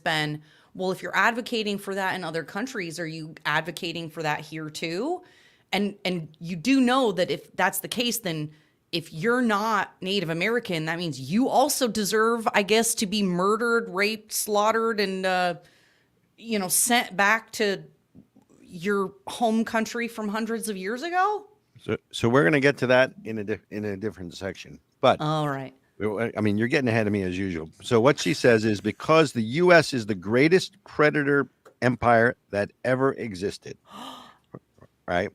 been, well, if you're advocating for that in other countries, are you advocating for that here too? And you do know that if that's the case, then if you're not Native American, that means you also deserve, I guess, to be murdered, raped, slaughtered, and sent back to your home country from hundreds of years ago. So we're going to get to that in a different section. But all right. I mean, you're getting ahead of me as usual. So what she says is because the U.S. is the greatest predator empire that ever existed, right?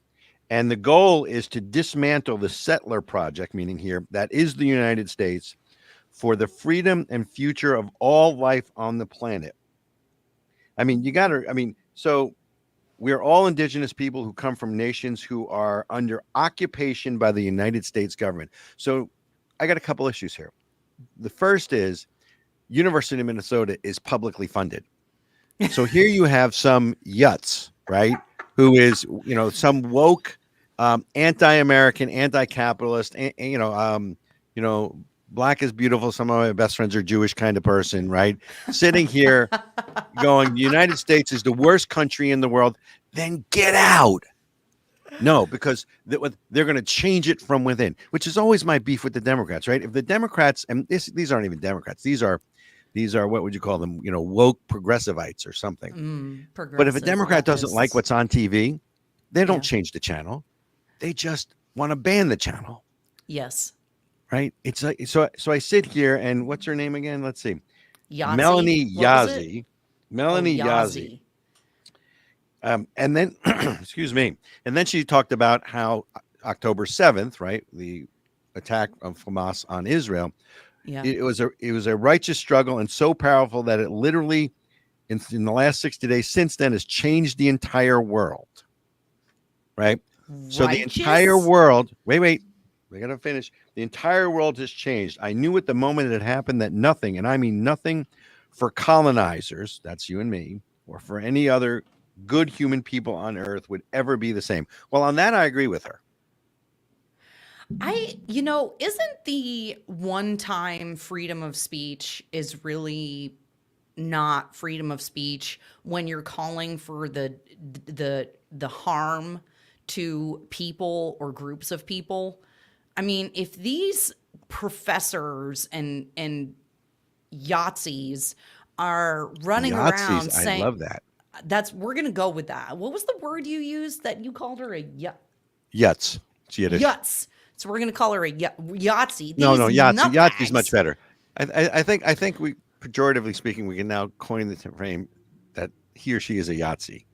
And the goal is to dismantle the settler project, meaning here, that is the United States, for the freedom and future of all life on the planet. I mean, so we're all indigenous people who come from nations who are under occupation by the United States government. So I got a couple issues here. The first is University of Minnesota is publicly funded. So here you have some yuts, right? Who is, some woke, anti-American, anti-capitalist, black is beautiful. Some of my best friends are Jewish kind of person, right? Sitting here going, the United States is the worst country in the world. Then get out. No, because they're going to change it from within, which is always my beef with the Democrats, right? If the Democrats, and these aren't even Democrats, these are what would you call them? Woke progressivites or something. But if a Democrat doesn't like what's on TV, they don't change the channel. They just want to ban the channel. Yes. Right. It's like, so I sit here and what's her name again? Let's see. Yazzie? Melanie Yazzie. Melanie Yazzie. And then, excuse me. And then she talked about how October 7th, right, the attack of Hamas on Israel, it was a righteous struggle and so powerful that it literally, in the last 60 days since then, has changed the entire world. Right. Righteous? So the entire world. Wait. We got to finish. The entire world has changed. I knew at the moment it happened that nothing, and I mean nothing, for colonizers, that's you and me, or for any other good human people on earth would ever be the same. Well, on that, I agree with her. Isn't the one-time freedom of speech is really not freedom of speech when you're calling for the harm to people or groups of people? I mean, if these professors and Yahtzees are running around saying, I love that. We're going to go with that. What was the word you used that you called her? Yuts. It's Yiddish. Yuts. So we're going to call her a Yahtzee. No, Yahtzee. Yahtzee's much better. I think we, pejoratively speaking, we can now coin the frame that he or she is a Yahtzee.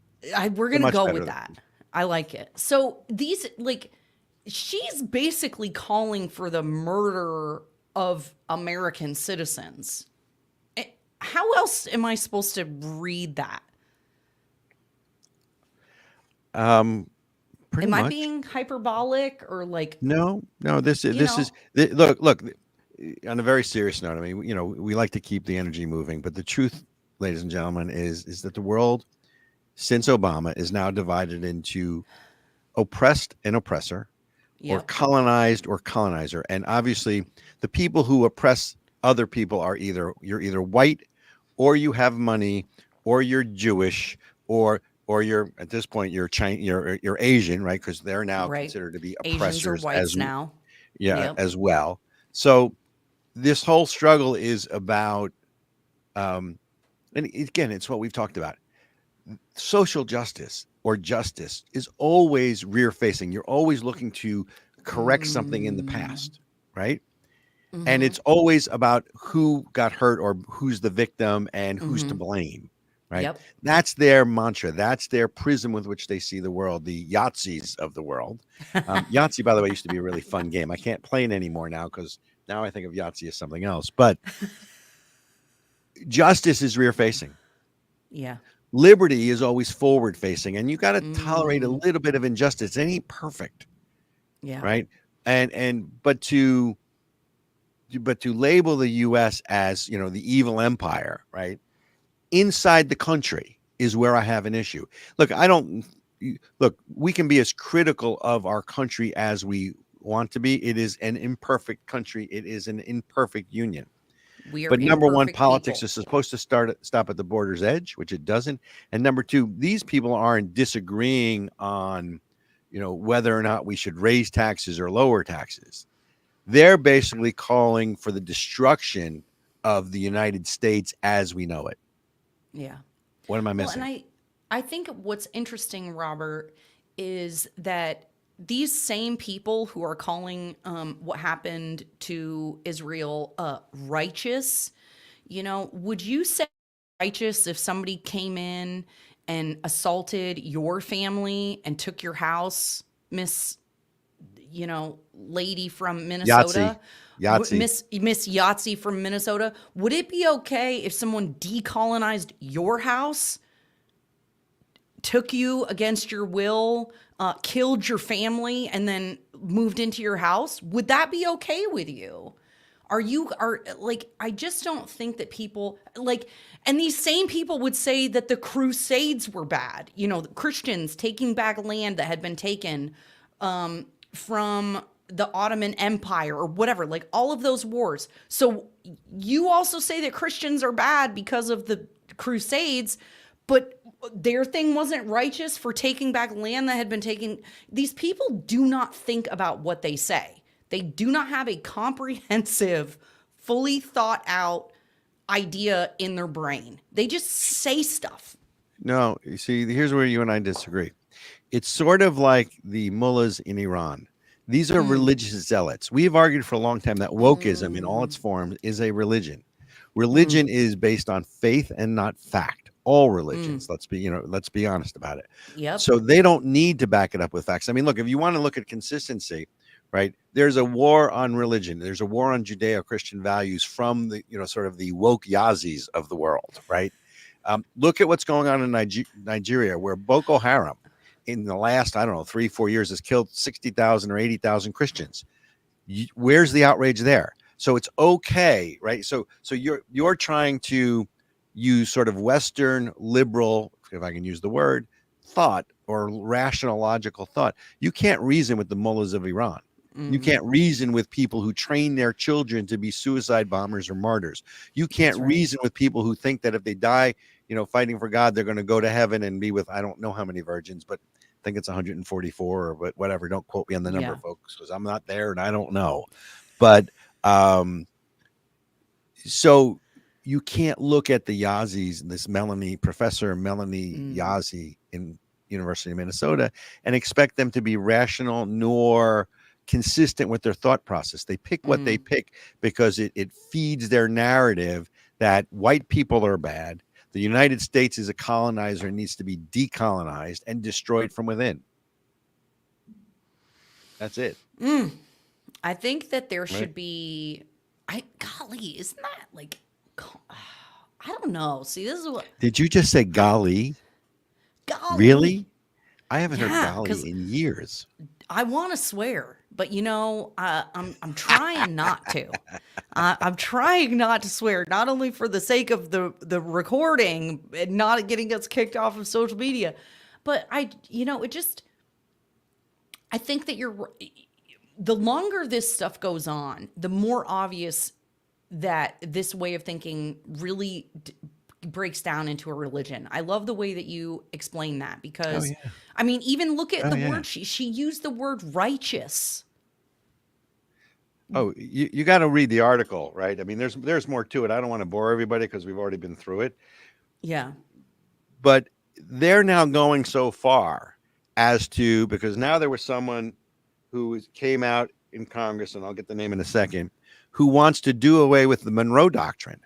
We're going to go with that. I like it. So these, she's basically calling for the murder of American citizens. How else am I supposed to read that? Am I being hyperbolic or No. This is look. On a very serious note, I mean, we like to keep the energy moving, but the truth, ladies and gentlemen, is that the world since Obama is now divided into oppressed and oppressor, or colonized or colonizer, and obviously the people who oppress other people are you're either white, or you have money, or you're Jewish, or you're at this point you're Chinese, you're Asian, right? Because they're now considered to be oppressors as now. As well. So this whole struggle is about, and again, it's what we've talked about. Social justice or justice is always rear facing. You're always looking to correct something in the past, right? Mm-hmm. And it's always about who got hurt or who's the victim and who's to blame. Right. Yep. That's their mantra. That's their prism with which they see the world, the Yahtzees of the world. Yahtzee, by the way, used to be a really fun game. I can't play it anymore now because now I think of Yahtzee as something else. But justice is rear facing. Yeah. Liberty is always forward facing. And you got to tolerate a little bit of injustice. It ain't perfect. Yeah. Right. But to label the U.S. as, the evil empire, right? Inside the country is where I have an issue. Look, we can be as critical of our country as we want to be. It is an imperfect country. It is an imperfect union. We are But number one, imperfect politics people. is supposed to stop at the border's edge, which it doesn't. And number two, these people aren't disagreeing on, whether or not we should raise taxes or lower taxes. They're basically calling for the destruction of the United States as we know it. Yeah. What am I Well, and missing? I think what's interesting, Robert, is that these same people who are calling what happened to Israel righteous, would you say righteous if somebody came in and assaulted your family and took your house, Miss, lady from Yahtzee. Minnesota? Yahtzee. Miss Yahtzee from Minnesota, would it be okay if someone decolonized your house, took you against your will, killed your family, and then moved into your house? Would that be okay with you? I just don't think that people and these same people would say that the Crusades were bad. The Christians taking back land that had been taken from the Ottoman Empire or whatever, like all of those wars. So you also say that Christians are bad because of the Crusades, but their thing wasn't righteous for taking back land that had been taken. These people do not think about what they say. They do not have a comprehensive, fully thought out idea in their brain. They just say stuff. No, you see, here's where you and I disagree. It's sort of like the mullahs in Iran. These are religious zealots. We've argued for a long time that wokeism in all its forms is a religion. Religion is based on faith and not fact. All religions. Let's be honest about it. Yep. So they don't need to back it up with facts. I mean, look, if you want to look at consistency, right? There's a war on religion. There's a war on Judeo-Christian values from the, sort of the woke Yazis of the world, right? Look at what's going on in Nigeria, where Boko Haram, in the last, 3-4 years, has killed 60,000 or 80,000 Christians. Where's the outrage there? So it's okay, right? So you're trying to use sort of Western liberal, if I can use the word, thought or rational logical thought. You can't reason with the mullahs of Iran. You can't reason with people who train their children to be suicide bombers or martyrs. You can't reason with people who think that if they die, fighting for God, they're going to go to heaven and be with, I don't know how many virgins, but I think it's 144 or whatever. Don't quote me on the number, folks, because I'm not there and I don't know. But so you can't look at the Yazis, this Professor Melanie Yazzie in University of Minnesota, and expect them to be rational nor consistent with their thought process. They pick what they pick because it feeds their narrative that white people are bad. The United States is a colonizer and needs to be decolonized and destroyed from within. That's it. I think that there should be, golly, isn't that like, I don't know. See, this is what. Did you just say golly? Golly. Really? I haven't heard Yeah, golly 'cause in years. I want to swear, but I'm trying not to. I'm trying not to swear, not only for the sake of the recording and not getting us kicked off of social media, but I think that the longer this stuff goes on, the more obvious that this way of thinking really breaks down into a religion. I love the way that you explain that because, I mean, even look at the word she used the word righteous. Oh, you got to read the article, right? I mean, there's more to it. I don't want to bore everybody because we've already been through it. Yeah. But they're now going so far as to, because now there was someone who came out in Congress, and I'll get the name in a second, who wants to do away with the Monroe Doctrine.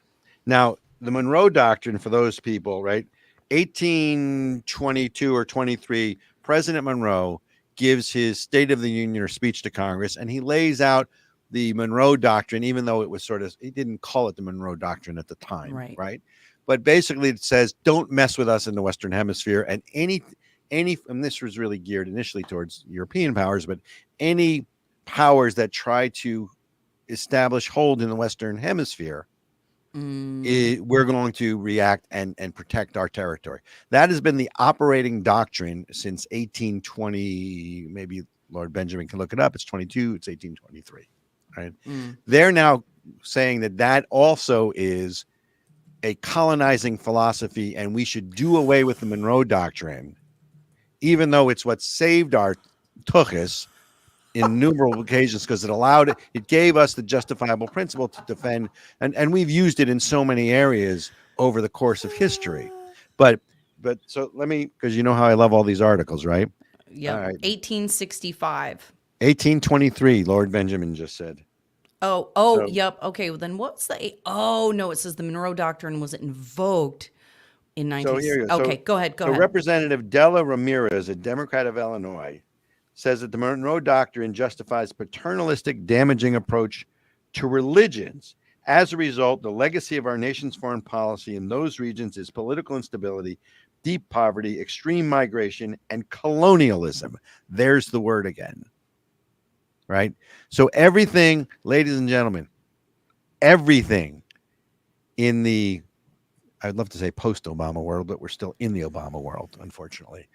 Now, the Monroe Doctrine, for those people, right? 1822 or 23, President Monroe gives his State of the Union or speech to Congress, and he lays out the Monroe Doctrine, even though it was he didn't call it the Monroe Doctrine at the time, right? But basically it says, don't mess with us in the Western Hemisphere, and and this was really geared initially towards European powers, but any powers that try to establish hold in the Western Hemisphere, we're going to react and protect our territory. That has been the operating doctrine since 1820. Maybe Lord Benjamin can look it up. It's 22. It's 1823. Right. They're now saying that that also is a colonizing philosophy, and we should do away with the Monroe Doctrine, even though it's what saved our tuchus in innumerable occasions, because it gave us the justifiable principle to defend, and we've used it in so many areas over the course of history. But so let me, because you know how I love all these articles, right? Yep. All right. 1865. 1823, Lord Benjamin just said. So, Yep. Okay, well then what's the? Oh no, it says the Monroe Doctrine was invoked in 19. so here you go. Okay, go ahead. Go So ahead. Representative Della Ramirez, a Democrat of Illinois, says that the Monroe Doctrine justifies paternalistic, damaging approach to religions. As a result, the legacy of our nation's foreign policy in those regions is political instability, deep poverty, extreme migration, and colonialism. There's the word again. Right? So everything, ladies and gentlemen, everything in the, I'd love to say post-Obama world, but we're still in the Obama world, unfortunately.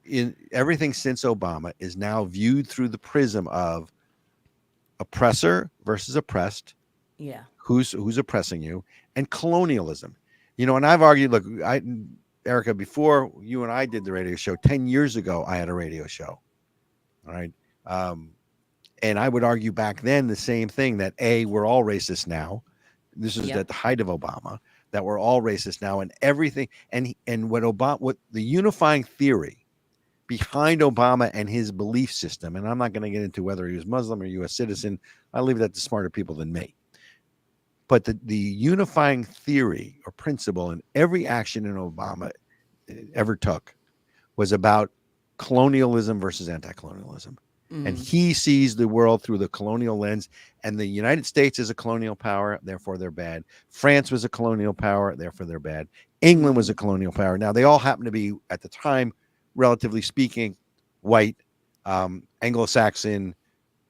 In everything since Obama is now viewed through the prism of oppressor versus oppressed. Yeah. Who's oppressing you, and colonialism. You know, and I've argued, look, Ericka, before you and I did the radio show 10 years ago, I had a radio show. All right. And I would argue back then the same thing, that we're all racist now. This is at the height of Obama, that we're all racist now, and everything. And what the unifying theory behind Obama and his belief system, and I'm not going to get into whether he was Muslim or U.S. citizen. I leave that to smarter people than me. But the unifying theory or principle in every action in Obama ever took was about colonialism versus anti-colonialism. And he sees the world through the colonial lens, and the United States is a colonial power, therefore they're bad. France was a colonial power, therefore they're bad. England was a colonial power. Now, they all happen to be, at the time, relatively speaking, white, Anglo-Saxon,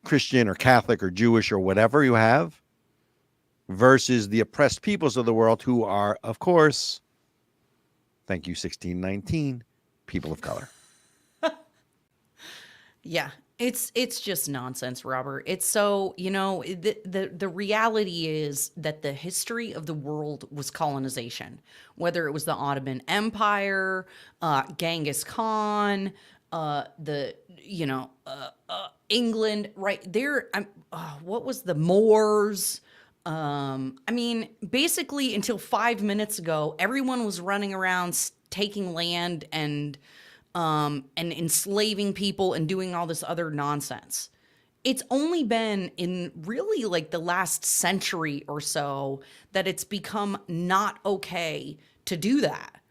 Christian or Catholic or Jewish or whatever you have, versus the oppressed peoples of the world, who are, of course, thank you, 1619, people of color. Yeah. It's just nonsense, Robert. It's so, the reality is that the history of the world was colonization, whether it was the Ottoman Empire, Genghis Khan, England, right there. What was the Moors? Basically until 5 minutes ago, everyone was running around taking land and enslaving people and doing all this other nonsense. It's only been in really like the last century or so that it's become not okay to do that.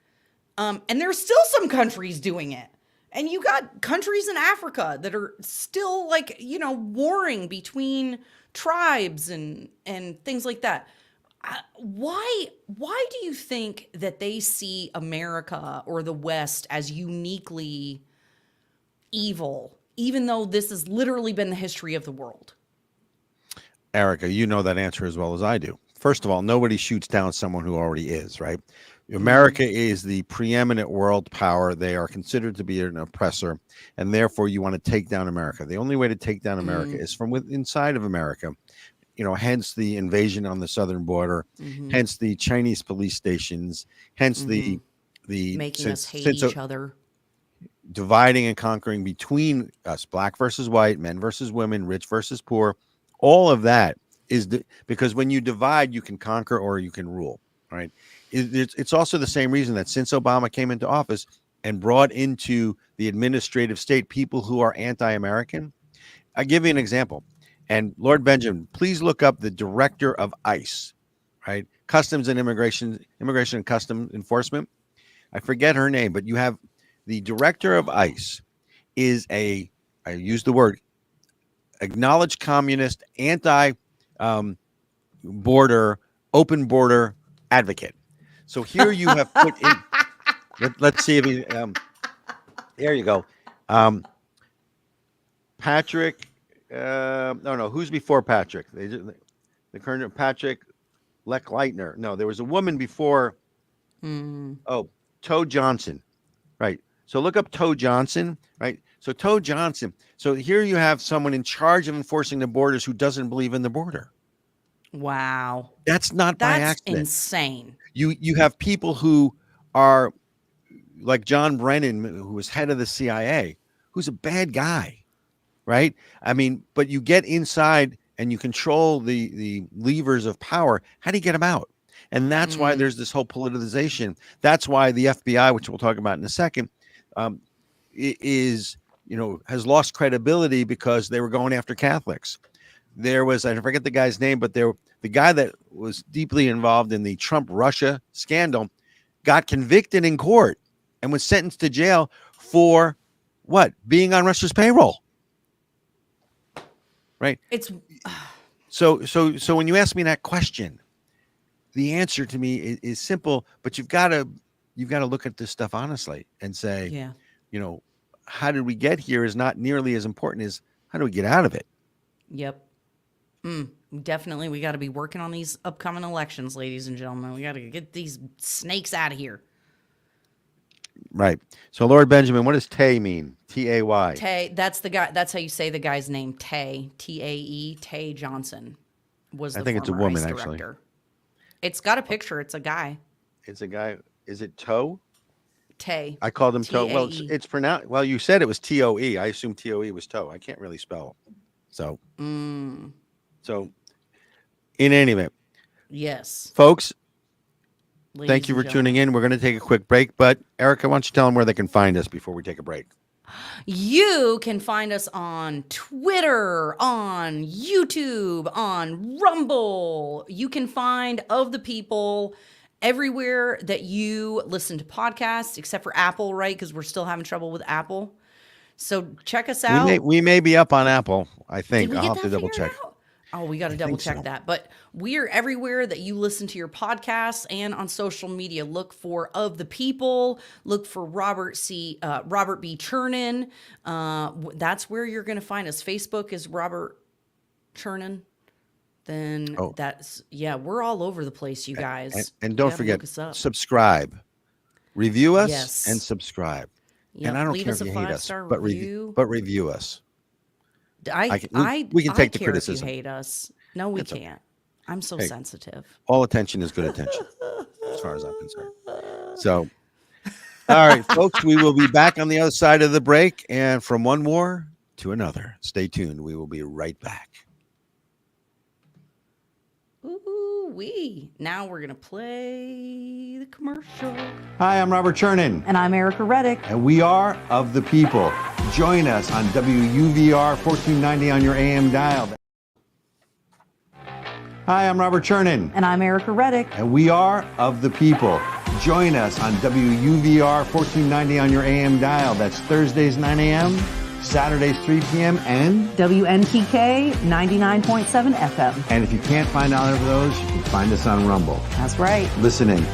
And there's still some countries doing it. And you got countries in Africa that are still warring between tribes and things like that. Why do you think that they see America or the West as uniquely evil, even though this has literally been the history of the world? Ericka, you know that answer as well as I do. First of all, nobody shoots down someone who already is, right? America is the preeminent world power. They are considered to be an oppressor, and therefore you want to take down America. The only way to take down America is from inside of America. Hence the invasion on the southern border, hence the Chinese police stations, hence the making us hate each other, dividing and conquering between us, black versus white, men versus women, rich versus poor. All of that is because when you divide, you can conquer or you can rule. Right? It's also the same reason that since Obama came into office and brought into the administrative state people who are anti-American. I'll give you an example. And Lord Benjamin, please look up the director of ICE, right? Customs and Immigration and Customs Enforcement. I forget her name, but you have the director of ICE is I use the word, acknowledged communist, anti-border, open border advocate. So here you have put in, let's see if he, there you go. Patrick. No. Who's before Patrick? The current Patrick Leitner. No, there was a woman before. Oh, Toe Johnson. Right. So look up Toe Johnson. Right. So Toe Johnson. So here you have someone in charge of enforcing the borders who doesn't believe in the border. Wow. That's not by That's accident. insane. You have people who are like John Brennan, who was head of the CIA, who's a bad guy, right? I mean, but you get inside and you control the levers of power. How do you get them out? And that's why there's this whole politicization. That's why the FBI, which we'll talk about in a second, is, has lost credibility because they were going after Catholics. There was, I forget the guy's name, but the guy that was deeply involved in the Trump-Russia scandal got convicted in court and was sentenced to jail for what? Being on Russia's payroll. Right. It's so when you ask me that question, the answer to me is simple, but you've got to look at this stuff honestly and say, yeah. How did we get here is not nearly as important as how do we get out of it? Yep. Definitely. We got to be working on these upcoming elections, ladies and gentlemen. We got to get these snakes out of here. Right. So, Lord Benjamin, what does Tay mean? Tay. Tay, that's the guy. That's how you say the guy's name. Tay, Tae, Tay Johnson was the I think it's a former woman, ICE actually. director. It's got a picture. It's a guy. It's a guy. Is it Toe? Tay. I called him Toe. Well, T-A-E. it's pronounced. Well, you said it was Toe. I assume Toe was Toe. I can't really spell. So, so in any event, Yes. folks, Ladies thank you and for gentlemen. tuning in. We're going to take a quick break, but Ericka, why don't you tell them where they can find us before we take a break? You can find us on Twitter, on YouTube, on Rumble. You can find Of the People everywhere that you listen to podcasts, except for Apple, right? Because we're still having trouble with Apple. So check us out. We may be up on Apple. I think Did we I'll get have to that double figured check. out? Oh, we got to double think check so. that. But we are everywhere that you listen to your podcasts and on social media. Look for Of the People. Look for Robert B. Chernin. That's where you're going to find us. Facebook is Robert Chernin. Then we're all over the place, you guys. And You don't gotta forget, look us up. subscribe, review us, Yes. and subscribe. Yep, And I don't leave care us if a you hate us, 5-star but review. review us. We can take the care criticism. if you hate us. No, we It's okay. can't. I'm so Hey. sensitive. All attention is good attention, as far as I'm concerned. So, all right, folks, we will be back on the other side of the break, and from one war to another. Stay tuned. We will be right back. Ooh-wee. Now we're going to play the commercial. Hi, I'm Robert Chernin, And I'm Ericka Redic. and we are Of the People. Join us on WUVR 1490 on your AM dial. Hi, I'm Robert Chernin, And I'm Ericka Redic. and we are Of the People. Join us on WUVR 1490 on your AM dial. That's Thursdays 9 a.m., Saturdays 3 p.m., and WNTK 99.7 FM. and if you can't find either of those, you can find us on Rumble. That's right. Listen in.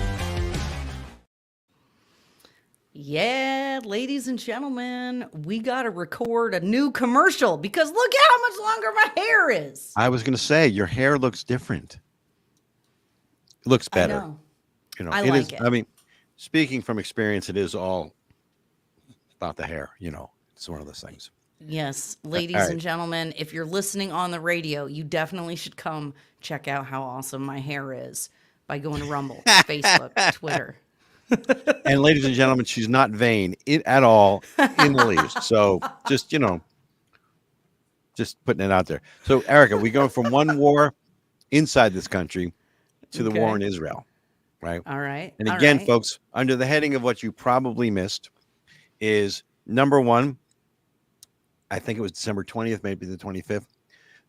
Yeah, ladies and gentlemen, we got to record a new commercial because look at how much longer my hair is. I was going to say, your hair looks different. It looks better. I know. I it like is, it. I mean, speaking from experience, it is all about the hair. It's one of those things. Yes, ladies right. and gentlemen, if you're listening on the radio, you definitely should come check out how awesome my hair is by going to Rumble, Facebook, Twitter. And ladies and gentlemen, she's not vain at all in the least. So just putting it out there. So Ericka, we go from one war inside this country to the war in Israel, right? All right. And all again, right. folks, under the heading of what you probably missed is number one, I think it was December 20th, maybe the 25th,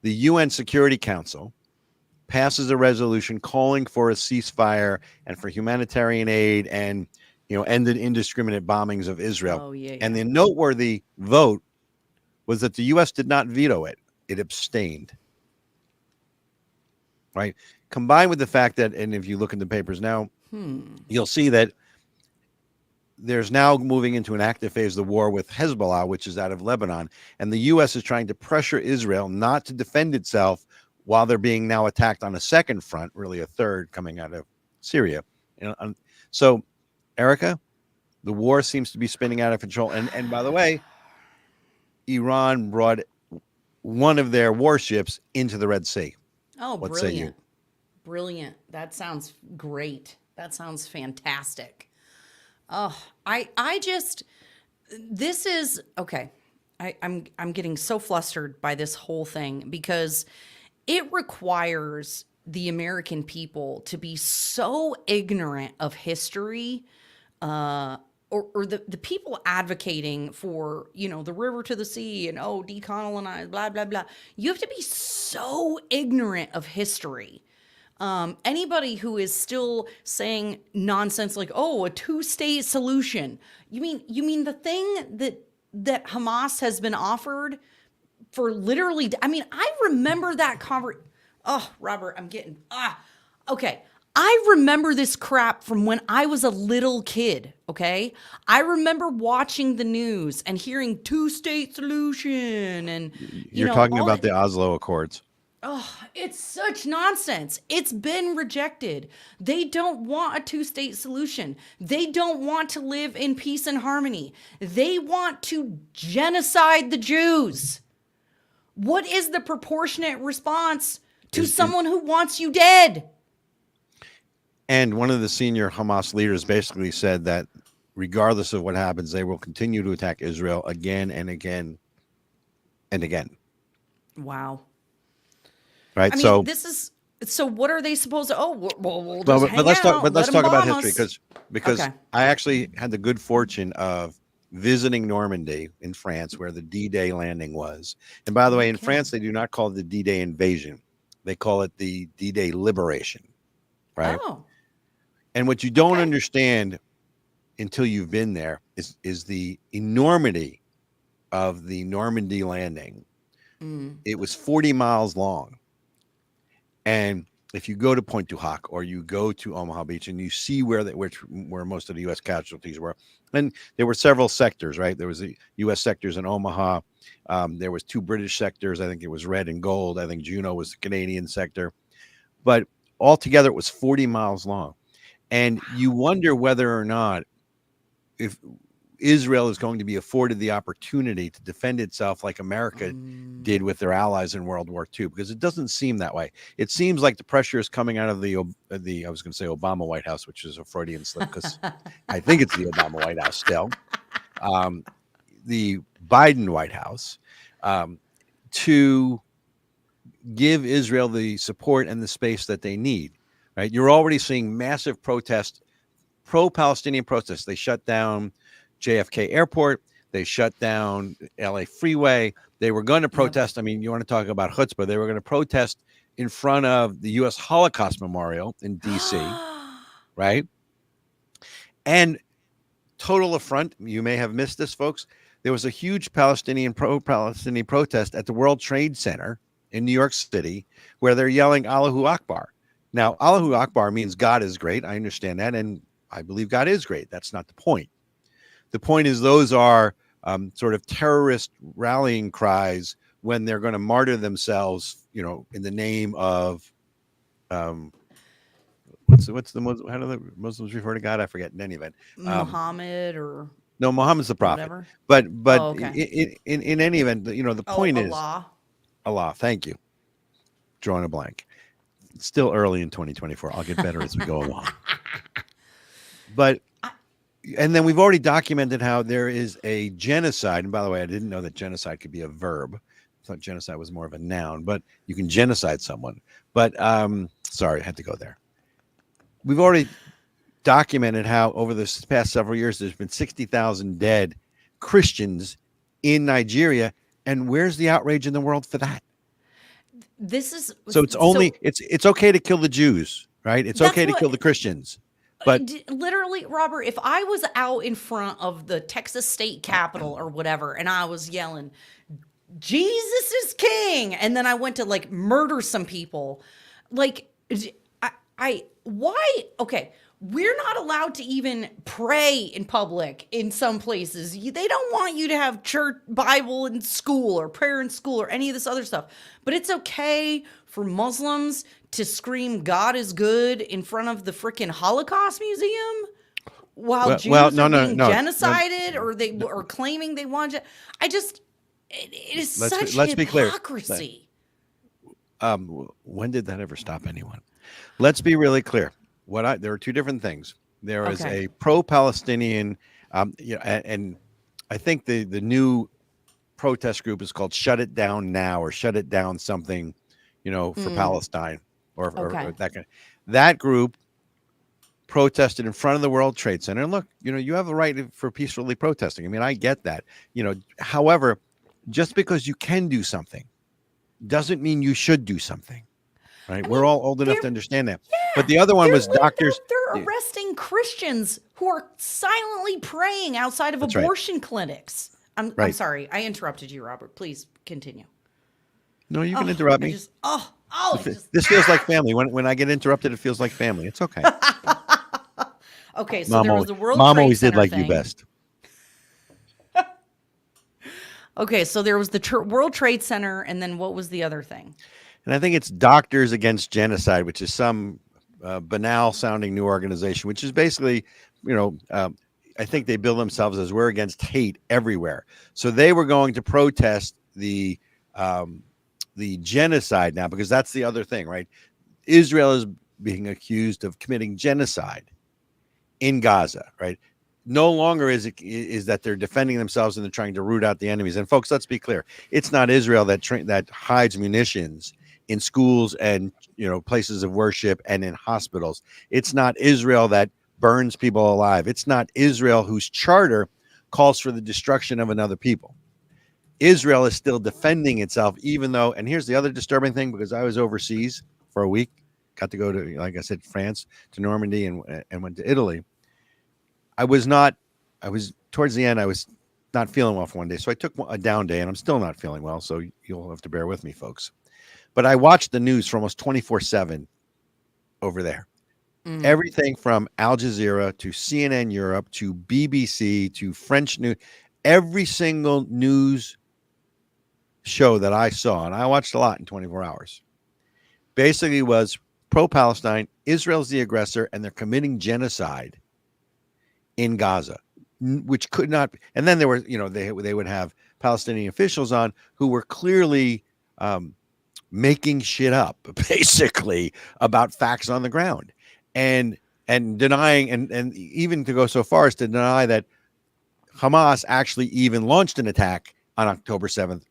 the UN Security Council passes a resolution calling for a ceasefire and for humanitarian aid and, ended indiscriminate bombings of Israel. Oh, yeah. And the noteworthy vote was that the U.S. did not veto it. It abstained. Right? Combined with the fact that, and if you look in the papers now, you'll see that there's now moving into an active phase of the war with Hezbollah, which is out of Lebanon. And the U.S. is trying to pressure Israel not to defend itself while they're being now attacked on a second front, really a third coming out of Syria. So, Ericka, the war seems to be spinning out of control. And by the way, Iran brought one of their warships into the Red Sea. Oh, What say you? brilliant. Brilliant. That sounds great. That sounds fantastic. Oh, I just, this is okay. I'm getting so flustered by this whole thing because it requires the American people to be so ignorant of history, or the people advocating for, the river to the sea and decolonize, blah blah blah. You have to be so ignorant of history. Anybody who is still saying nonsense like, a two-state solution. You mean the thing that Hamas has been offered for literally, I remember that Oh, Robert, I'm getting, okay. I remember this crap from when I was a little kid, okay? I remember watching the news and hearing two-state solution and, You're talking about the Oslo Accords. Oh, it's such nonsense. It's been rejected. They don't want a two-state solution. They don't want to live in peace and harmony. They want to genocide the Jews. What is the proportionate response to someone who wants you dead? And one of the senior Hamas leaders basically said that regardless of what happens, they will continue to attack Israel again and again and again. Wow. Right. So what are they supposed to? Let's talk about history because Okay. I actually had the good fortune of visiting Normandy in France, where the D-Day landing was. And by the way, in France, they do not call it the D-Day invasion; they call it the D-Day liberation. Right. Oh. And what you don't understand until you've been there is the enormity of the Normandy landing. It was 40 miles long. And if you go to Pointe du Hoc or you go to Omaha Beach and you see where most of the U.S. casualties were, and there were several sectors, right? There was the U.S. sectors in Omaha. There was 2 British sectors. I think it was red and gold. I think Juneau was the Canadian sector. But altogether, it was 40 miles long. And you wonder whether or not if Israel is going to be afforded the opportunity to defend itself like America did with their allies in World War II, because it doesn't seem that way. It seems like the pressure is coming out of the I was going to say Obama White House, which is a Freudian slip because I think it's the Obama White House still, the Biden White House, to give Israel the support and the space that they need. Right? You're already seeing massive protests, pro-Palestinian protests. They shut down JFK Airport. They shut down LA Freeway. They were going to protest. I mean, you want to talk about chutzpah. They were going to protest in front of the U.S. Holocaust Memorial in D.C., right? And total affront. You may have missed this, folks. There was a huge pro-Palestinian protest at the World Trade Center in New York City where they're yelling Allahu Akbar. Now, Allahu Akbar means God is great. I understand that, and I believe God is great. That's not the point. The point is those are sort of terrorist rallying cries when they're going to martyr themselves, in the name of what's the Muslim, how do the Muslims refer to God? I forget. In any event, Muhammad or no, Muhammad's the prophet. Whatever. But Okay. in any event, the point is Allah. Thank you. Drawing a blank. It's still early in 2024. I'll get better as we go along. And then we've already documented how there is a genocide. And by the way, I didn't know that genocide could be a verb. I thought genocide was more of a noun, but you can genocide someone. But sorry, I had to go there. We've already documented how over the past several years, there's been 60,000 dead Christians in Nigeria. And where's the outrage in the world for that? It's okay to kill the Jews, right? It's okay to kill the Christians. But literally, Robert, if I was out in front of the Texas state capitol or whatever, and I was yelling, Jesus is king, and then I went to murder some people, why? Okay. We're not allowed to even pray in public in some places. They don't want you to have church, Bible in school or prayer in school or any of this other stuff. But it's okay for Muslims to scream God is good in front of the freaking Holocaust Museum while Jews are being genocided or they are claiming they want to. It is such let's be clear. hypocrisy. When did that ever stop anyone? Let's be really clear. There are two different things. There is Okay. a pro-Palestinian, and I think the new protest group is called Shut It Down Now or Shut It Down something, for Palestine or Okay. that kind. That group protested in front of the World Trade Center. And look, you have the right for peacefully protesting. I mean, I get that. However, just because you can do something doesn't mean you should do something. Right? We're all old enough to understand that. Yeah, but the other one was doctors. They're arresting Christians who are silently praying outside of That's right. abortion clinics. I'm Right. sorry. I interrupted you, Robert. Please continue. No, you can interrupt me. This feels like family. When I get interrupted, it feels like family. It's okay. Okay, so there was the World Mom Trade always did Center like thing. you best. Okay, so there was the World Trade Center, and then what was the other thing? And I think it's Doctors Against Genocide, which is some banal sounding new organization, which is basically, I think they bill themselves as we're against hate everywhere. So they were going to protest the genocide now, because that's the other thing, right? Israel is being accused of committing genocide in Gaza, right? No longer is that they're defending themselves and they're trying to root out the enemies. And folks, let's be clear. It's not Israel that hides munitions in schools and, places of worship and in hospitals. It's not Israel that burns people alive. It's not Israel whose charter calls for the destruction of another people. Israel is still defending itself, even though, and here's the other disturbing thing, because I was overseas for a week, got to go to, like I said, France, to Normandy, and went to Italy. I was towards the end, I was not feeling well for one day. So I took a down day, and I'm still not feeling well. So you'll have to bear with me, folks. But I watched the news for almost 24/7 over there. Everything from Al Jazeera to CNN Europe to BBC to French news, every single news show that I saw, and I watched a lot in 24 hours, basically was pro-Palestine, Israel's the aggressor, and they're committing genocide in Gaza, which could not. And then there were, they would have Palestinian officials on who were clearly making shit up, basically, about facts on the ground, and denying, and even to go so far as to deny that Hamas actually even launched an attack on October 7th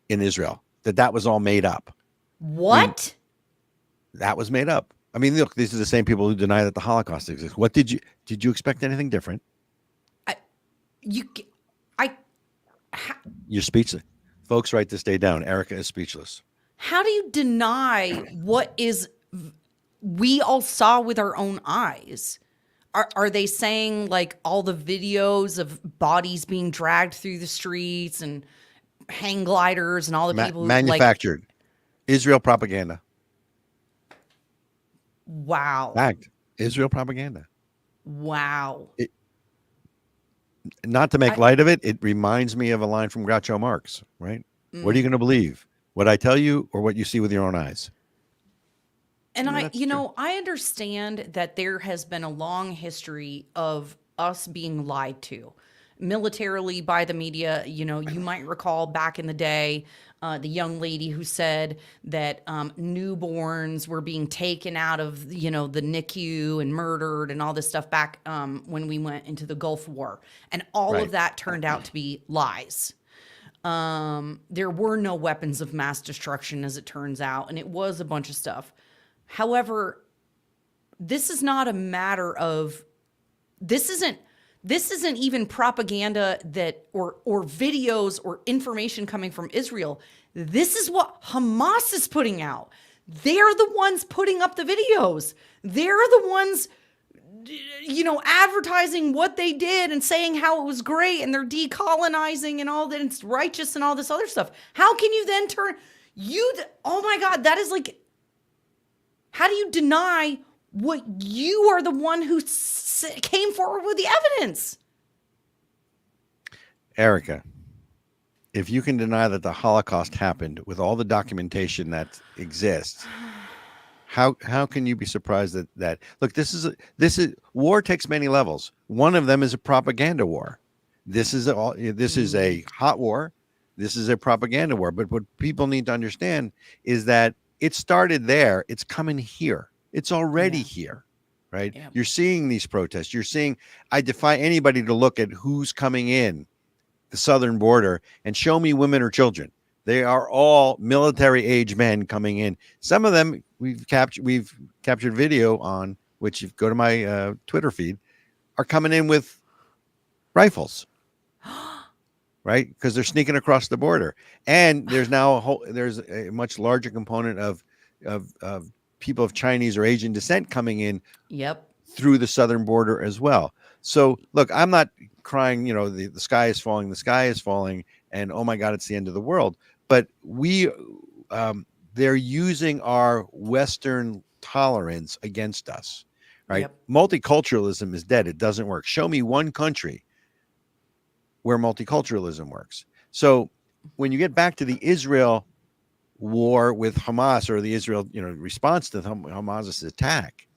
in Israel, that was all made up. What? That was made up. I mean, look, these are the same people who deny that the Holocaust exists. What did you expect anything different? You're speechless. Folks, write this day down. Ericka is speechless. How do you deny what we all saw with our own eyes? Are they saying like all the videos of bodies being dragged through the streets and hang gliders and all the people manufactured Israel propaganda? Wow. Fact. Israel propaganda. Wow. Not to make light of it, it reminds me of a line from Groucho Marx, right? What are you going to believe? What I tell you or what you see with your own eyes? And I understand that there has been a long history of us being lied to militarily by the media. You might recall back in the day, the young lady who said that newborns were being taken out of, the NICU and murdered and all this stuff back when we went into the Gulf War. And all of that turned out to be lies. There were no weapons of mass destruction, as it turns out, and it was a bunch of stuff. However, this is not a matter of, this isn't even propaganda or videos or information coming from Israel. This is what Hamas is putting out. They're the ones putting up the videos. They're the ones, advertising what they did and saying how it was great and they're decolonizing and all that it's righteous and all this other stuff. How can you then oh my God, that is like, how do you deny what you are the one who came forward with the evidence? Ericka, if you can deny that the Holocaust happened with all the documentation that exists, how can you be surprised that look, this is war takes many levels. One of them is a propaganda war. This is a hot war. This is a propaganda war. But what people need to understand is that it started there. It's coming here. It's already Yeah. here, right? Yep. You're seeing these protests. You're seeing, I defy anybody to look at who's coming in the southern border and show me women or children. They are all military age men coming in. Some of them we've captured video on, which if you go to my Twitter feed, are coming in with rifles, right? Because they're sneaking across the border. And there's now there's a much larger component of people of Chinese or Asian descent coming in Yep. through the southern border as well. So look, I'm not crying, the sky is falling, and oh my God, it's the end of the world. But they're using our Western tolerance against us, right? Yep. Multiculturalism is dead. It doesn't work. Show me one country where multiculturalism works. So when you get back to the Israel war with Hamas, or the Israel, response to Hamas's attack,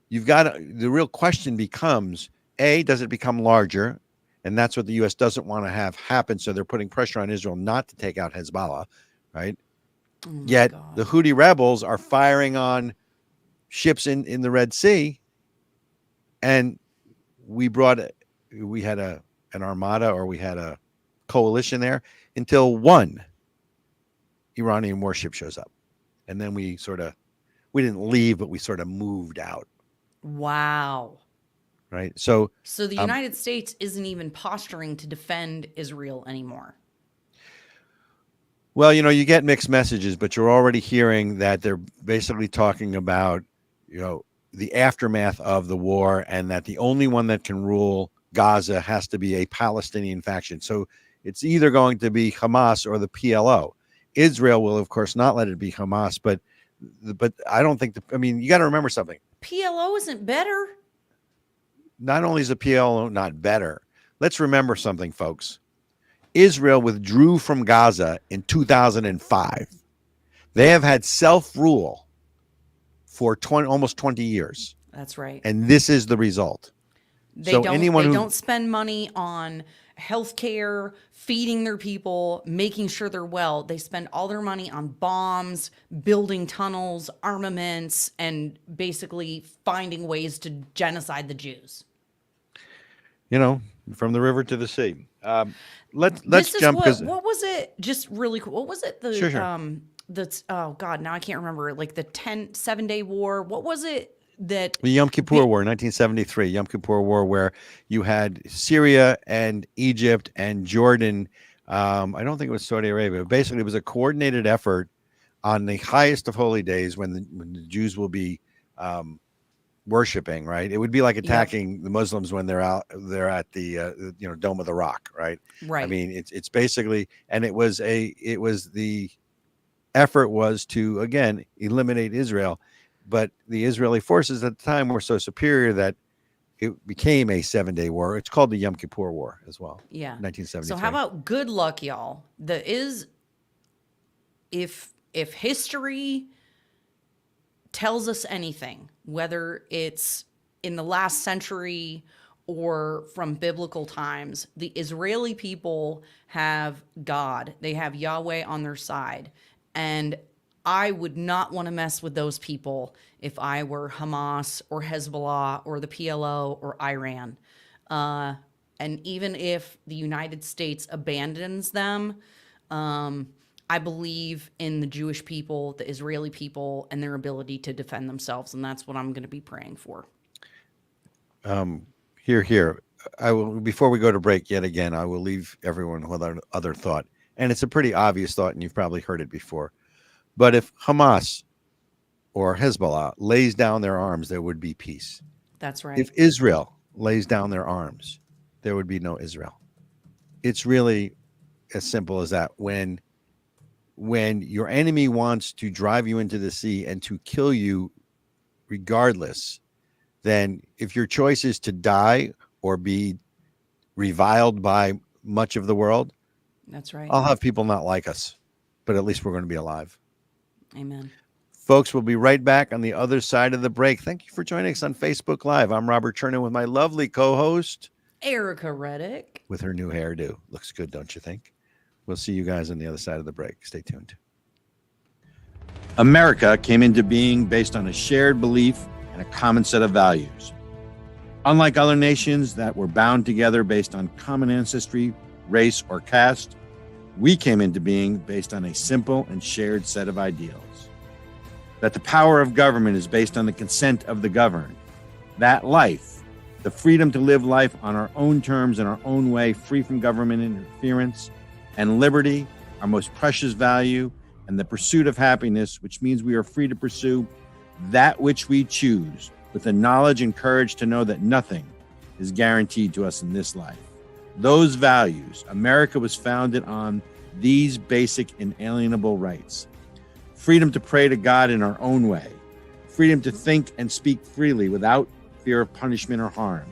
you've got the real question becomes, does it become larger? And that's what the U.S. doesn't want to have happen. So they're putting pressure on Israel not to take out Hezbollah, right? Oh my Yet God. the Houthi rebels are firing on ships in the Red Sea. And we had an armada, or we had a coalition there until one Iranian warship shows up. And then we didn't leave, but we sort of moved out. Wow. Right. So the United States isn't even posturing to defend Israel anymore. Well, you get mixed messages, but you're already hearing that they're basically talking about, the aftermath of the war, and that the only one that can rule Gaza has to be a Palestinian faction. So it's either going to be Hamas or the PLO. Israel will, of course, not let it be Hamas, but I don't think you got to remember something. PLO isn't better. Not only is the PLO not better, let's remember something, folks. Israel withdrew from Gaza in 2005. They have had self-rule for almost 20 years. That's right. And this is the result. They So don't. anyone They who- don't spend money on healthcare, feeding their people, making sure they're well. They spend all their money on bombs, building tunnels, armaments, and basically finding ways to genocide the Jews. From the river to the sea. Let's This is jump, because what was it? Just really cool. What was it? The Sure. That's oh God, now I can't remember. Like the 7-day war. What was it that the Yom Kippur War, 1973, Yom Kippur War, where you had Syria and Egypt and Jordan. I don't think it was Saudi Arabia. But basically, it was a coordinated effort on the highest of holy days when the Jews will be worshiping. Right, it would be like attacking the Muslims when they're at the Dome of the Rock. Right. right? I mean, it's basically, and it was the effort was to, again, eliminate Israel. But the Israeli forces at the time were so superior that it became a 7-day war. It's called the Yom Kippur War as well. Yeah. 1973. So how about good luck, y'all? If history tells us anything, whether it's in the last century or from biblical times, the Israeli people have God. They have Yahweh on their side. And I would not want to mess with those people if I were Hamas or Hezbollah or the PLO or Iran. And even if the United States abandons them, I believe in the Jewish people, the Israeli people, and their ability to defend themselves. And that's what I'm going to be praying for. Here. I will, before we go to break yet again, I will leave everyone with another thought. And it's a pretty obvious thought, and you've probably heard it before. But if Hamas or Hezbollah lays down their arms, there would be peace. That's right. If Israel lays down their arms, there would be no Israel. It's really as simple as that. When your enemy wants to drive you into the sea and to kill you regardless, then if your choice is to die or be reviled by much of the world, That's right. I'll have people not like us, but at least we're going to be alive. Amen. Folks, we'll be right back on the other side of the break. Thank you for joining us on Facebook Live. I'm Robert Chernin with my lovely co-host, Ericka Redic. with her new hairdo. Looks good, don't you think? We'll see you guys on the other side of the break. Stay tuned. America came into being based on a shared belief and a common set of values. Unlike other nations that were bound together based on common ancestry, race, or caste, we came into being based on a simple and shared set of ideals. That the power of government is based on the consent of the governed. That life, the freedom to live life on our own terms in our own way, free from government interference, and liberty, our most precious value, and the pursuit of happiness, which means we are free to pursue that which we choose, with the knowledge and courage to know that nothing is guaranteed to us in this life. Those values, America was founded on these basic inalienable rights. Freedom to pray to God in our own way. Freedom to think and speak freely without fear of punishment or harm.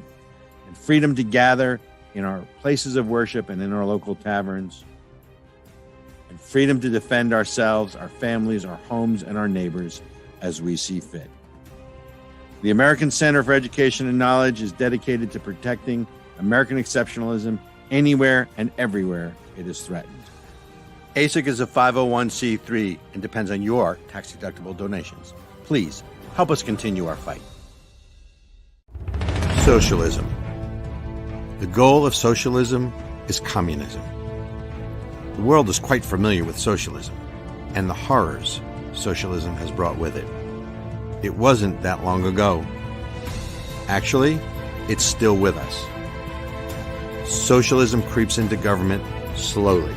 And freedom to gather in our places of worship and in our local taverns. And freedom to defend ourselves, our families, our homes, and our neighbors as we see fit. The American Center for Education and Knowledge is dedicated to protecting American exceptionalism anywhere and everywhere it is threatened. ASIC is a 501c3 and depends on your tax-deductible donations. Please help us continue our fight. Socialism. The goal of socialism is communism. The world is quite familiar with socialism and the horrors socialism has brought with it. It wasn't that long ago. Actually, it's still with us. Socialism creeps into government slowly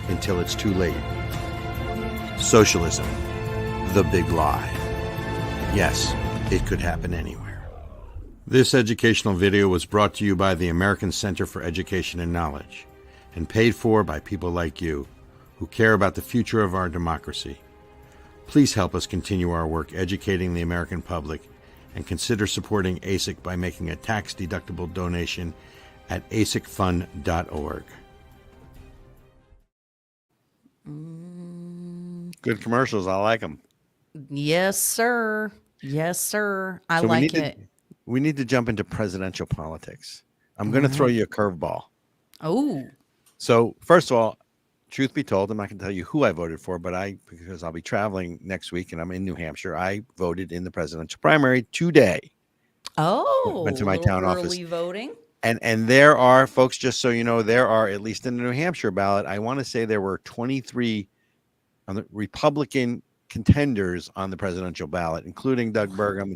until it's too late. Socialism, the big lie. Yes, it could happen anywhere. This educational video was brought to you by the American Center for Education and Knowledge and paid for by people like you who care about the future of our democracy. Please help us continue our work educating the American public and consider supporting ASIC by making a tax-deductible donation at asicfund.org. Good commercials. I like them. Yes, sir. Yes, sir. I So like it. We need to jump into presidential politics. I'm going to throw you a curveball. Oh, So first of all, truth be told, I'm not going to tell you who I voted for, but because I'll be traveling next week and I'm in New Hampshire, I voted in the presidential primary today. Went to my town office. early voting. And there are, folks, just so you know, there are, at least in the New Hampshire ballot, I want to say there were 23 on the Republican contenders on the presidential ballot, including Doug Burgum.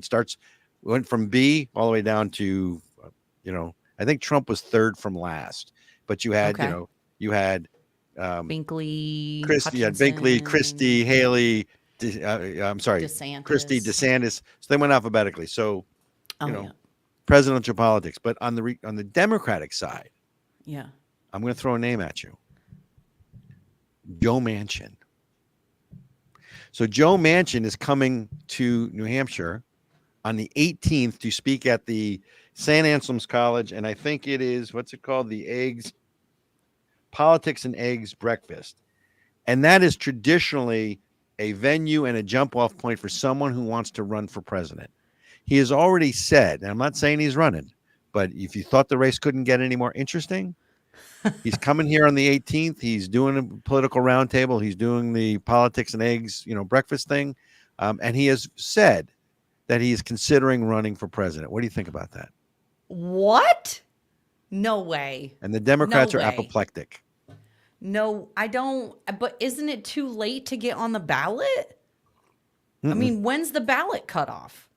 Went from B all the way down to, I think Trump was third from last, but you had, Okay. You had Binkley, Christie, you had Binkley, Christie, Haley, DeSantis. Christie, DeSantis. So they went alphabetically. So, Yeah. presidential politics. But on the Democratic side, Yeah. I'm going to throw a name at you. Joe Manchin. So Joe Manchin is coming to New Hampshire on the 18th to speak at the St. Anselm's College, and I think it is, what's it called? The Politics and Eggs Breakfast. And that is traditionally a venue and a jump-off point for someone who wants to run for president. He has already said, and I'm not saying he's running, but if you thought the race couldn't get any more interesting, he's coming here on the 18th. He's doing a political roundtable. He's doing the Politics and Eggs, breakfast thing. And he has said that he is considering running for president. What do you think about that? What? No way. And the Democrats No are way. apoplectic. No, I don't. But isn't it too late to get on the ballot? I mean, when's the ballot cutoff?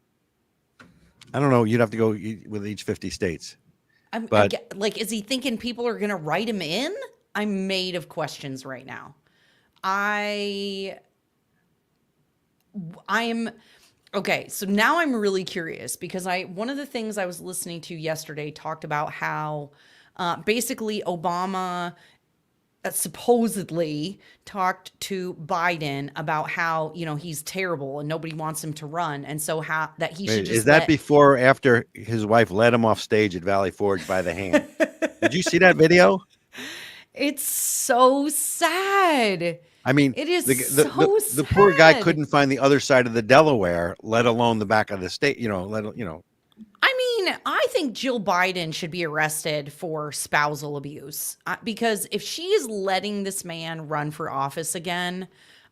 I don't know. You'd have to go with each 50 states. Is he thinking people are going to write him in? I'm made of questions right now. I am okay. So now I'm really curious because one of the things I was listening to yesterday talked about how basically Obama supposedly talked to Biden about how, he's terrible and nobody wants him to run. And so that he should just Is that before or after his wife led him off stage at Valley Forge by the hand? Did you see that video? It's so sad. I mean, It is the poor guy couldn't find the other side of the Delaware, let alone the back of the state, I mean, I think Jill Biden should be arrested for spousal abuse because if she is letting this man run for office again,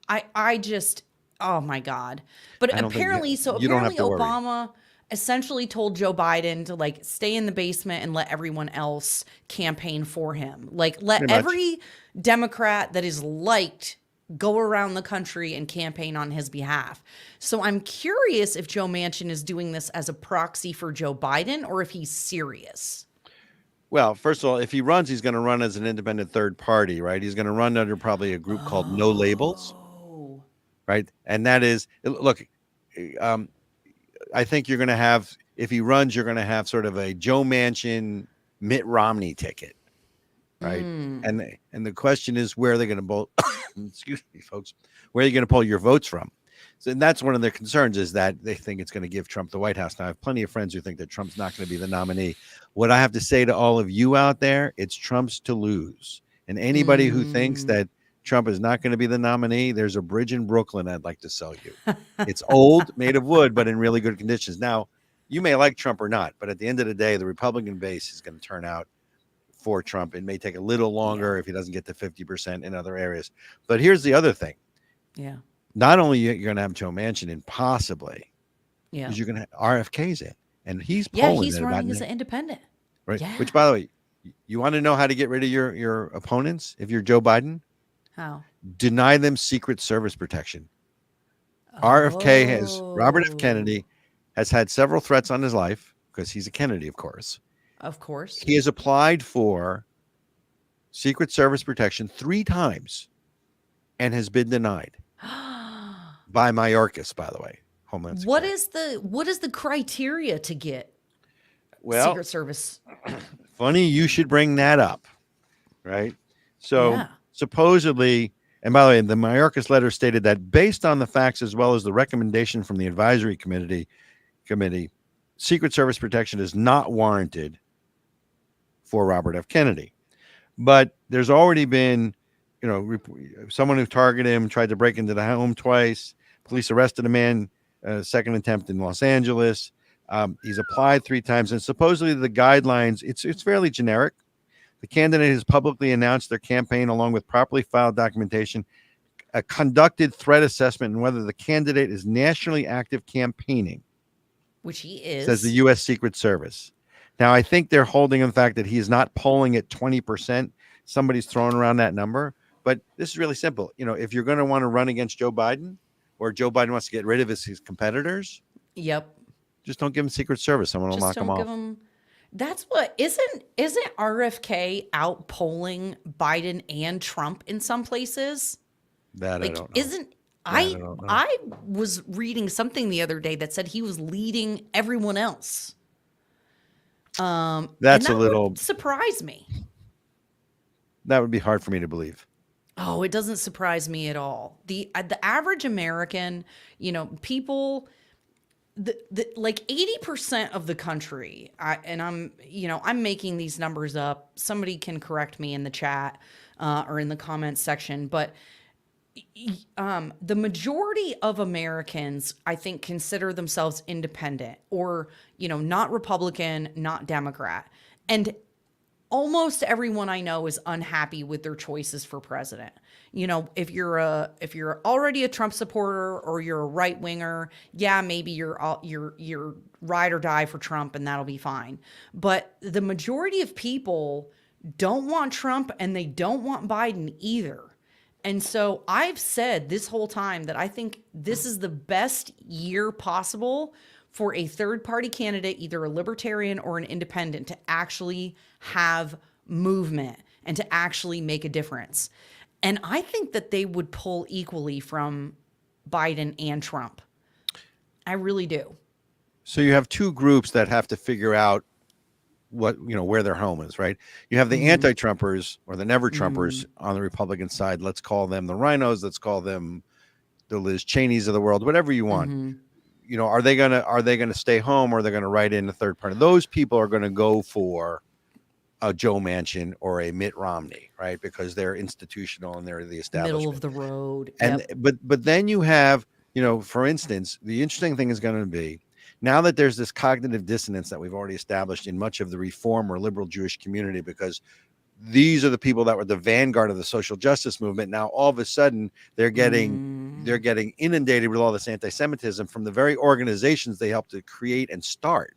I just, Oh my God. But I don't think apparently, you don't have to worry. Obama essentially told Joe Biden to like stay in the basement and let everyone else campaign for him. Like let Pretty much. every Democrat that is liked go around the country and campaign on his behalf. So I'm curious if Joe Manchin is doing this as a proxy for Joe Biden or if he's serious. Well, first of all, if he runs, he's going to run as an independent third party, right? He's going to run under probably a group called No Labels, right? And that is, look, I think you're going to have, if he runs, you're going to have sort of a Joe Manchin, Mitt Romney ticket, right? And the question is, where are they going to pull? Excuse me, folks. Where are you going to pull your votes from? So, and that's one of their concerns, is that they think it's going to give Trump the White House. Now, I have plenty of friends who think that Trump's not going to be the nominee. What I have to say to all of you out there, it's Trump's to lose. And anybody who thinks that Trump is not going to be the nominee, there's a bridge in Brooklyn I'd like to sell you. It's old, made of wood, but in really good conditions. Now, you may like Trump or not, but at the end of the day, the Republican base is going to turn out for Trump. It may take a little longer if he doesn't get to 50% in other areas. But here's the other thing. Yeah. Not only you're going to have Joe Manchin in, possibly, Yeah. because you're going to have RFK's in, and he's polling. He's running as an independent. Right. Yeah. Which, by the way, you want to know how to get rid of your opponents if you're Joe Biden? How? Deny them Secret Service protection. RFK has, Robert F. Kennedy has had several threats on his life, because he's a Kennedy, of course. Of course. He has applied for Secret Service protection 3 times and has been denied by Mayorkas, by the way. Homeland Security. What is the criteria to get Secret Service? Funny you should bring that up, right? So Yeah. supposedly, and by the way, the Mayorkas letter stated that based on the facts as well as the recommendation from the advisory committee, Secret Service protection is not warranted for Robert F. Kennedy. But there's already been, someone who targeted him, tried to break into the home twice. Police arrested a man, second attempt in Los Angeles. He's applied 3 times, and supposedly the guidelines, it's fairly generic. The candidate has publicly announced their campaign along with properly filed documentation, a conducted threat assessment, and whether the candidate is nationally active campaigning, Which he is. says the U.S. Secret Service. Now, I think they're holding on the fact that he's not polling at 20%. Somebody's throwing around that number. But this is really simple. If you're going to want to run against Joe Biden, or Joe Biden wants to get rid of his competitors, Yep. just don't give him Secret Service. Someone will knock him off. That's what isn't RFK out polling Biden and Trump in some places? That Like, I don't know. I don't know. I was reading something the other day that said he was leading everyone else. That's and that a little. would surprise me. That would be hard for me to believe. Oh, it doesn't surprise me at all. The average American, people, like 80% of the country, I'm making these numbers up. Somebody can correct me in the chat or in the comments section, but the majority of Americans, I think, consider themselves independent or, not Republican, not Democrat. And almost everyone I know is unhappy with their choices for president. If you're already a Trump supporter or you're a right winger, yeah, maybe you're ride or die for Trump and that'll be fine. But the majority of people don't want Trump and they don't want Biden either. And so I've said this whole time that I think this is the best year possible for a third-party candidate, either a libertarian or an independent, to actually have movement and to actually make a difference. And I think that they would pull equally from Biden and Trump. I really do. So you have 2 groups that have to figure out where their home is, right? You have the anti-Trumpers or the never-Trumpers on the Republican side. Let's call them the rhinos. Let's call them the Liz Cheneys of the world, whatever you want. Are they gonna stay home, or are they gonna write in a third party? Those people are gonna go for a Joe Manchin or a Mitt Romney, right? Because they're institutional and they're the establishment. Middle of the road. And but then you have, for instance, the interesting thing is going to be, now that there's this cognitive dissonance that we've already established in much of the reform or liberal Jewish community, because these are the people that were the vanguard of the social justice movement. Now, all of a sudden, they're getting they're getting inundated with all this anti-Semitism from the very organizations they helped to create and start.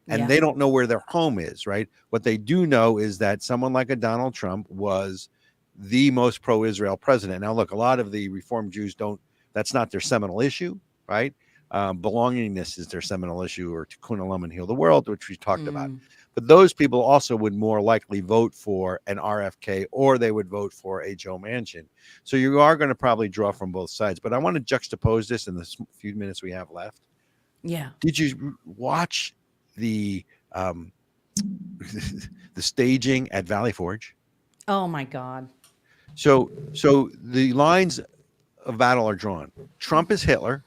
And they don't know where their home is, right? What they do know is that someone like a Donald Trump was the most pro-Israel president. Now, look, a lot of the Reform Jews that's not their seminal issue, right? Belongingness is their seminal issue, or Tikkun Olam and Heal the World, which we talked about. But those people also would more likely vote for an RFK, or they would vote for a Joe Manchin. So you are going to probably draw from both sides. But I want to juxtapose this in the few minutes we have left. Yeah. Did you watch the the staging at Valley Forge? Oh my God. So the lines of battle are drawn. Trump is Hitler,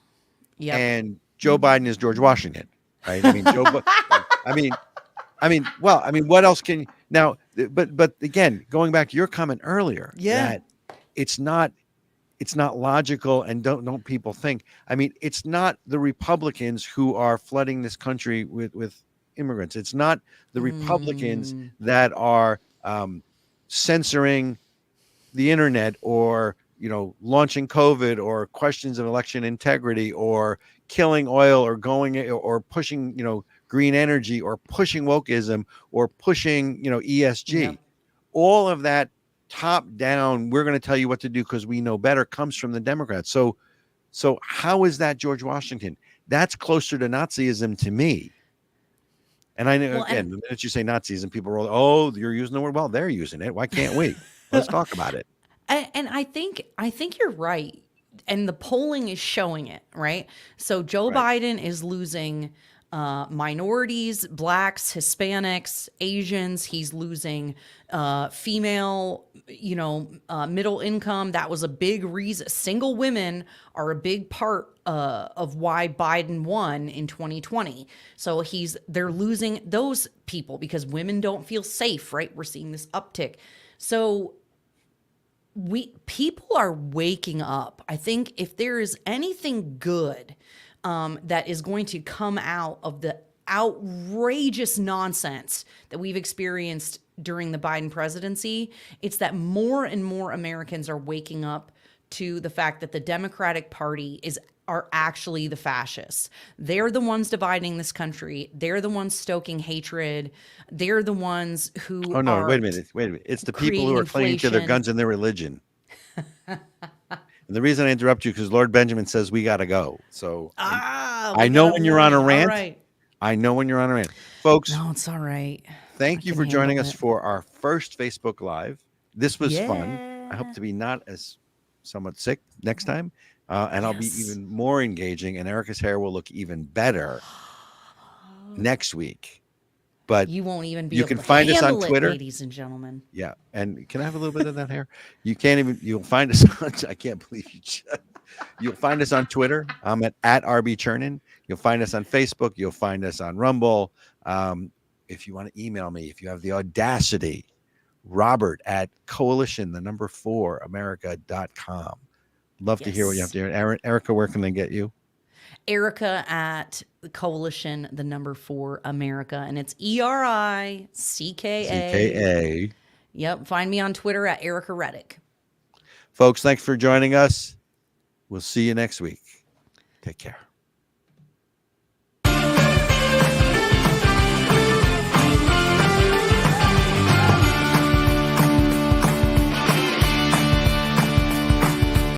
and Joe Biden is George Washington, right? I mean, what else can now? But again, going back to your comment earlier, that it's not logical, and don't people think? I mean, it's not the Republicans who are flooding this country with immigrants. It's not the Republicans that are censoring the internet, or launching COVID, or questions of election integrity, or killing oil, or pushing green energy, or pushing wokeism, or pushing ESG. All of that top down, we're going to tell you what to do because we know better, comes from the Democrats. So how is that George Washington? That's closer to Nazism to me. And I know, again, the minute you say Nazism, people roll, oh, you're using the word. Well, they're using it. Why can't we? Let's talk about it. And I think you're right. And the polling is showing it, right? So Joe Biden is losing minorities, blacks, Hispanics, Asians. He's losing female, middle income. That was a big reason. Single women are a big part of why Biden won in 2020. So they're losing those people because women don't feel safe, right? We're seeing this uptick. So people are waking up. I think if there is anything good that is going to come out of the outrageous nonsense that we've experienced during the Biden presidency, it's that more and more Americans are waking up to the fact that the Democratic Party are actually the fascists. They're the ones dividing this country. They're the ones stoking hatred. They're the ones who wait a minute. It's the people who are clinging to their guns and their religion. And the reason I interrupt you, because Lord Benjamin says we got to go. So I know when you're on a rant. Right. I know when you're on a rant. Folks. No, it's all right. Thank you for joining us for our first Facebook Live. This was fun. I hope to be not as somewhat sick next time. And I'll be even more engaging, and Ericka's hair will look even better next week. But you won't even be. You can find us on Twitter, ladies and gentlemen. Yeah, and can I have a little bit of that hair? You can't even. You'll find us on. I can't believe you. You'll find us on Twitter. I'm at RB Chernin. You'll find us on Facebook. You'll find us on Rumble. If you want to email me, if you have the audacity, Robert at coalition4america.com. Love to hear what you have to hear. Ericka, where can they get you? Ericka at Coalition 4 America, and it's ERICKA. CKA. Yep. Find me on Twitter at Ericka Redic. Folks, thanks for joining us. We'll see you next week. Take care.